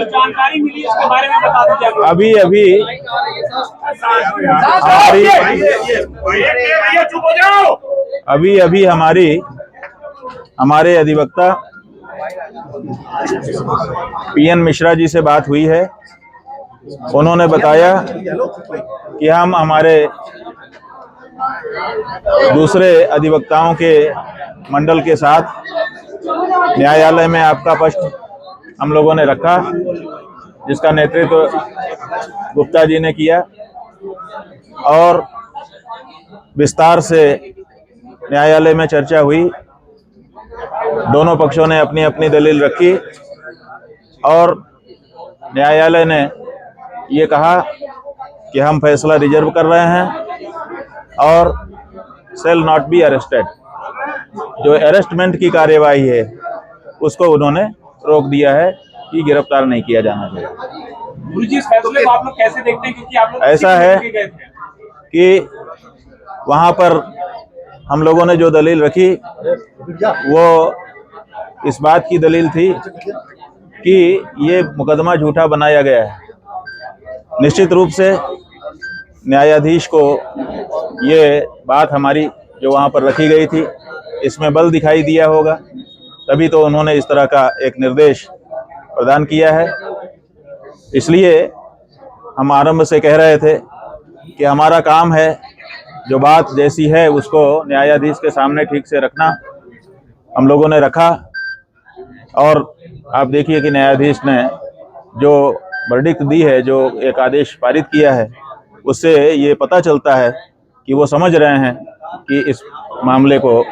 जानकारी मिली इसके बारे में बता दीजिए। अभी हमारे अधिवक्ता पीएन मिश्रा जी से बात हुई है। उन्होंने बताया कि हम हमारे दूसरे अधिवक्ताओं के मंडल के साथ न्यायालय में आपका पक्ष हम लोगों ने रखा, जिसका नेतृत्व गुप्ता जी ने किया और विस्तार से न्यायालय में चर्चा हुई। दोनों पक्षों ने अपनी अपनी दलील रखी और न्यायालय ने ये कहा कि हम फैसला रिजर्व कर रहे हैं और शेल नॉट बी अरेस्टेड, जो अरेस्टमेंट की कार्यवाही है उसको उन्होंने रोक दिया है कि गिरफ्तार नहीं किया जाना चाहिए। गुरुजी, इस फैसले को आप लोग कैसे देखते हैं, क्योंकि आप लोग ऐसा है कि वहां पर हम लोगों ने जो दलील रखी वो इस बात की दलील थी कि ये मुकदमा झूठा बनाया गया है। निश्चित रूप से न्यायाधीश को ये बात हमारी जो वहाँ पर रखी गई थी इसमें बल दिखाई दिया होगा, तभी तो उन्होंने इस तरह का एक निर्देश प्रदान किया है। इसलिए हम आरंभ से कह रहे थे कि हमारा काम है जो बात जैसी है उसको न्यायाधीश के सामने ठीक से रखना। हम लोगों ने रखा और आप देखिए कि न्यायाधीश ने जो वर्डिक्ट दी है, जो एक आदेश पारित किया है, उससे ये पता चलता है कि वो समझ रहे हैं कि इस मामले को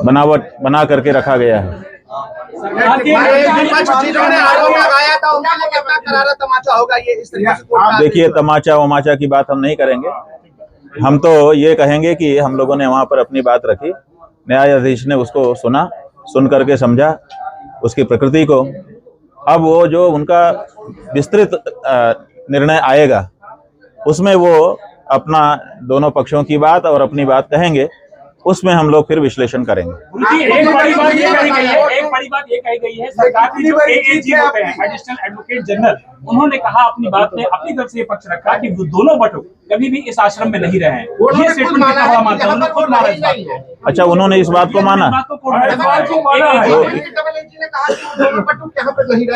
बनावट बना करके रखा गया है। देखिए, तमाचा वमाचा की बात हम नहीं करेंगे। हम तो ये कहेंगे कि हम लोगों ने वहाँ पर अपनी बात रखी, न्यायाधीश ने उसको सुना, सुन करके समझा उसकी प्रकृति को। अब वो जो उनका विस्तृत निर्णय आएगा उसमें वो अपना दोनों पक्षों की बात और अपनी बात कहेंगे, उसमें हम लोग फिर विश्लेषण करेंगे। एक बड़ी बात ये कही गई है सरकार की जो एएजी होते हैं, एडिशनल एडवोकेट जनरल, उन्होंने कहा अपनी बात में अपनी तरफ से पक्ष रखा कि वो दोनों बटुक कभी भी इस आश्रम में नहीं रहे। ये स्टेटमेंट कितना हुआ मानता हूं, खुद माना इस बात को। अच्छा, उन्होंने इस बात को माना?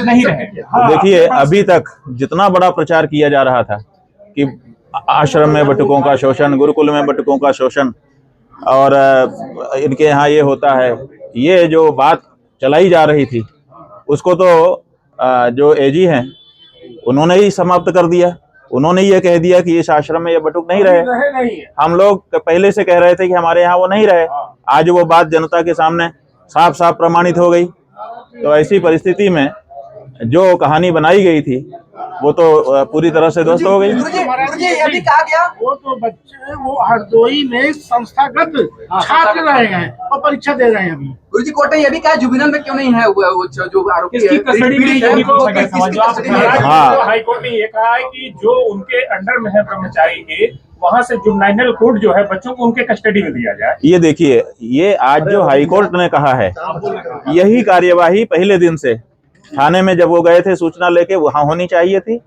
नहीं रहे। देखिए, अभी तक जितना बड़ा प्रचार किया जा रहा था कि आश्रम में बटुकों का शोषण, गुरुकुल में बटुकों का शोषण और इनके यहाँ ये होता है, ये जो बात चलाई जा रही थी उसको तो जो एजी हैं उन्होंने ही समाप्त कर दिया। उन्होंने ये कह दिया कि इस आश्रम में ये बटुक नहीं रहे। हम लोग पहले से कह रहे थे कि हमारे यहाँ वो नहीं रहे। आज वो बात जनता के सामने साफ साफ प्रमाणित हो गई। तो ऐसी परिस्थिति में जो कहानी बनाई गई थी वो तो पूरी तरह से ध्वस्त हो गई। ये भी कहा गया वो तो बच्चे वो हरदोई में संस्थागत छात्र रहे हैं और परीक्षा दे रहे हैं। अभी गुरुजी, कोर्ट ने ये भी कहा जुबिनल में क्यों नहीं है वो जो आरोपी है, हाई कोर्ट ने ये कहा है कि जो उनके अंडर में है ब्रह्मचारी के, वहां से जुवेनाइल कोर्ट जो है बच्चों को उनके कस्टडी में दिया जाए। ये देखिए, ये आज जो हाई कोर्ट ने कहा है, यही कार्यवाही पहले दिन से थाने में जब वो गए थे सूचना लेके वहां होनी चाहिए थी।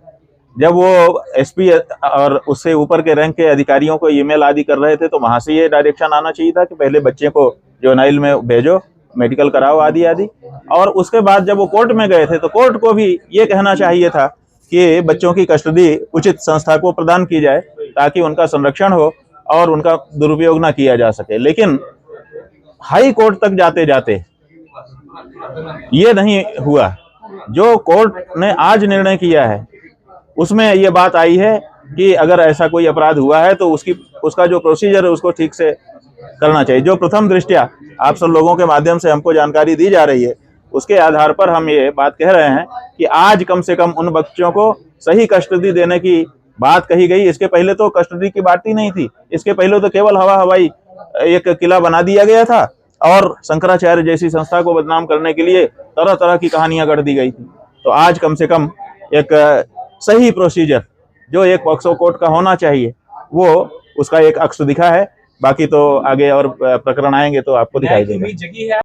जब वो एसपी और उससे ऊपर के रैंक के अधिकारियों को ईमेल आदि कर रहे थे तो वहां से ये डायरेक्शन आना चाहिए था कि पहले बच्चे को जुवेनाइल में भेजो, मेडिकल कराओ आदि आदि। और उसके बाद जब वो कोर्ट में गए थे तो कोर्ट को भी ये कहना चाहिए था कि बच्चों की कस्टडी उचित संस्था को प्रदान की जाए ताकि उनका संरक्षण हो और उनका दुरुपयोग ना किया जा सके। लेकिन हाई कोर्ट तक जाते जाते ये नहीं हुआ। जो कोर्ट ने आज निर्णय किया है उसमें ये बात आई है कि अगर ऐसा कोई अपराध हुआ है तो उसका जो प्रोसीजर है उसको ठीक से करना चाहिए। जो प्रथम दृष्टया आप सब लोगों के माध्यम से हमको जानकारी दी जा रही है उसके आधार पर हम ये बात कह रहे हैं कि आज कम से कम उन बच्चों को सही कस्टडी देने की बात कही गई। इसके पहले तो कस्टडी की बात ही नहीं थी। इसके पहले तो केवल हवाई एक किला बना दिया गया था और शंकराचार्य जैसी संस्था को बदनाम करने के लिए तरह तरह की कहानियां गढ़ दी गई थी। तो आज कम से कम एक सही प्रोसीजर जो एक पॉक्सो कोर्ट का होना चाहिए वो उसका एक अक्ष दिखा है। बाकी तो आगे और प्रकरण आएंगे तो आपको दिखाई देगा।